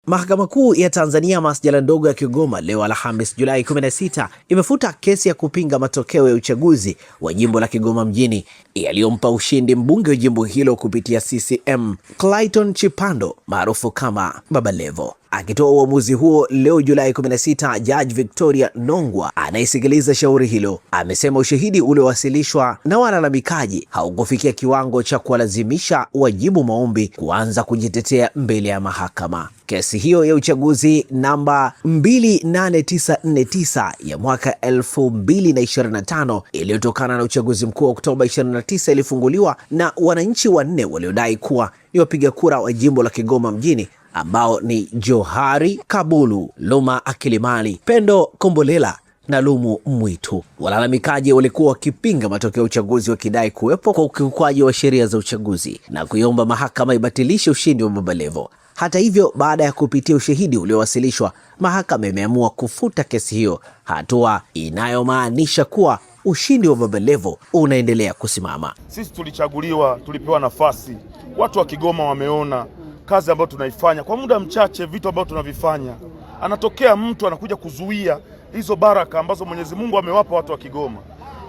Mahakama Kuu ya Tanzania masjala ndogo ya Kigoma leo Alhamisi Julai 16 imefuta kesi ya kupinga matokeo ya uchaguzi wa jimbo la Kigoma mjini yaliyompa ushindi mbunge wa jimbo hilo kupitia CCM Clayton Chipando maarufu kama Baba Levo. Akitoa uamuzi huo leo Julai 16, Judge Victoria Nongwa anayesikiliza shauri hilo amesema ushahidi uliowasilishwa na walalamikaji haukufikia kiwango cha kuwalazimisha wajibu maombi kuanza kujitetea mbele ya mahakama. Kesi hiyo ya uchaguzi namba 28949 ya mwaka 2025 iliyotokana na uchaguzi mkuu wa Oktoba 29 ilifunguliwa na wananchi wanne waliodai kuwa ni wapiga kura wa jimbo la Kigoma mjini ambao ni Johari Kabulu, Luma Akilimali, Pendo Kombolela na Lumu Mwitu. Walalamikaji walikuwa wakipinga matokeo ya uchaguzi wakidai kuwepo kwa ukiukwaji wa sheria za uchaguzi na kuiomba mahakama ibatilishe ushindi wa Baba Levo. Hata hivyo, baada ya kupitia ushahidi uliowasilishwa, mahakama imeamua kufuta kesi hiyo, hatua inayomaanisha kuwa ushindi wa Baba Levo unaendelea kusimama. Sisi tulichaguliwa, tulipewa nafasi. Watu wa Kigoma wameona kazi ambayo tunaifanya kwa muda mchache, vitu ambavyo tunavifanya. Anatokea mtu anakuja kuzuia hizo baraka ambazo Mwenyezi Mungu amewapa watu wa Kigoma.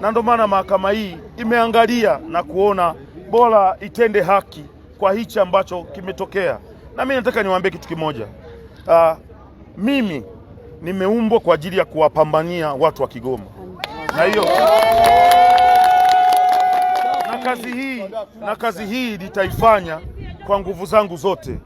Na ndio maana mahakama hii imeangalia na kuona bora itende haki kwa hichi ambacho kimetokea. Na mimi nataka niwaambie kitu kimoja. Mimi nimeumbwa kwa ajili ya kuwapambania watu wa Kigoma. Na hiyo na kazi hii nitaifanya kwa nguvu zangu zote.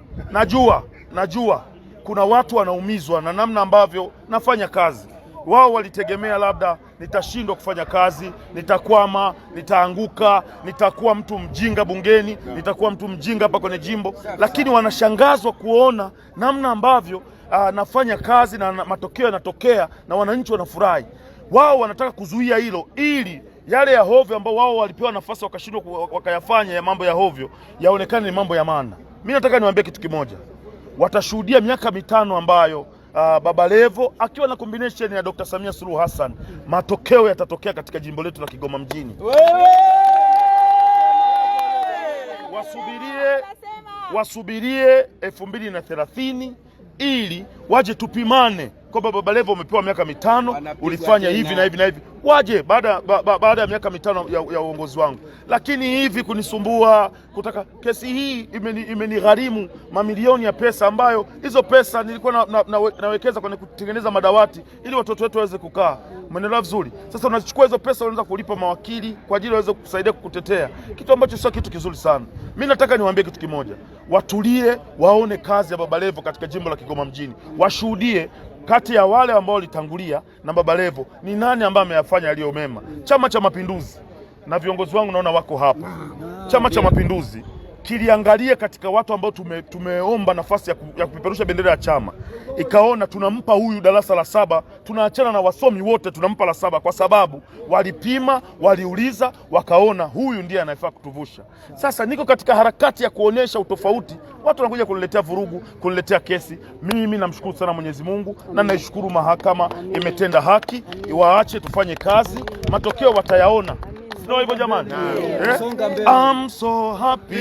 Najua kuna watu wanaumizwa na namna ambavyo nafanya kazi. Wao walitegemea labda nitashindwa kufanya kazi, nitakwama, nitaanguka, nitakuwa mtu mjinga bungeni, nitakuwa mtu mjinga hapa kwenye jimbo, lakini wanashangazwa kuona namna ambavyo nafanya kazi na matokeo yanatokea na wananchi wanafurahi. Wao wanataka kuzuia hilo ili yale ya hovyo ambao wao walipewa nafasi wakashindwa wakayafanya ya mambo ya hovyo yaonekane ni mambo ya maana. Mimi nataka niwaambie kitu kimoja. Watashuhudia miaka mitano ambayo Baba Levo akiwa na combination ya Dr. Samia Suluhu Hassan, matokeo yatatokea katika jimbo letu la Kigoma mjini. Wasubirie 2030 ili waje tupimane kwamba Baba Levo umepewa miaka mitano, ulifanya hivi na hivi na hivi. Waje baada ya miaka mitano ya uongozi wangu. Lakini hivi kunisumbua, kutaka kesi hii imenigharimu mamilioni ya pesa ambayo hizo pesa nilikuwa nawekeza kwenye kutengeneza madawati ili watoto wetu waweze kukaa. Mwenelewa vizuri. Sasa unachukua hizo pesa unaanza kulipa mawakili kwa ajili waweze kusaidia kukutetea. Kitu ambacho sio kitu kizuri sana. Mimi nataka niwaambie kitu kimoja. Watulie, waone kazi ya Baba Levo katika jimbo la Kigoma mjini. Washuhudie kati ya wale ambao walitangulia na Baba Levo ni nani ambaye ameyafanya yaliyo mema. Chama cha Mapinduzi na viongozi wangu naona wako hapa. Chama cha Mapinduzi kiliangalia katika watu ambao tumeomba nafasi ya kupeperusha bendera ya chama. Ikaona tunampa huyu darasa la 7, tunaachana na wasomi wote, tunampa la 7 kwa sababu walipima, waliuliza, wakaona huyu ndiye anayefaa kutuvusha. Sasa niko katika harakati ya kuonesha utofauti. Watu wanakuja kuniletea vurugu, kuniletea kesi. Mimi namshukuru sana Mwenyezi Mungu na naishukuru mahakama imetenda haki. Waache tufanye kazi, matokeo watayaona. Sio hivyo jamani? I'm so happy.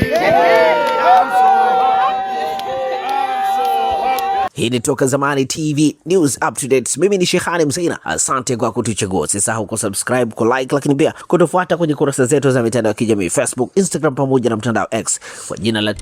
Hii ni Toka Zamani TV News Up-to-Date. Mimi ni Shehani Mzaina. Asante kwa kutuchagua. Usisahau kusubscribe, kulike, lakini pia kutufuata kwenye kurasa zetu za mitandao ya kijamii Facebook, Instagram pamoja na mtandao X kwa jina la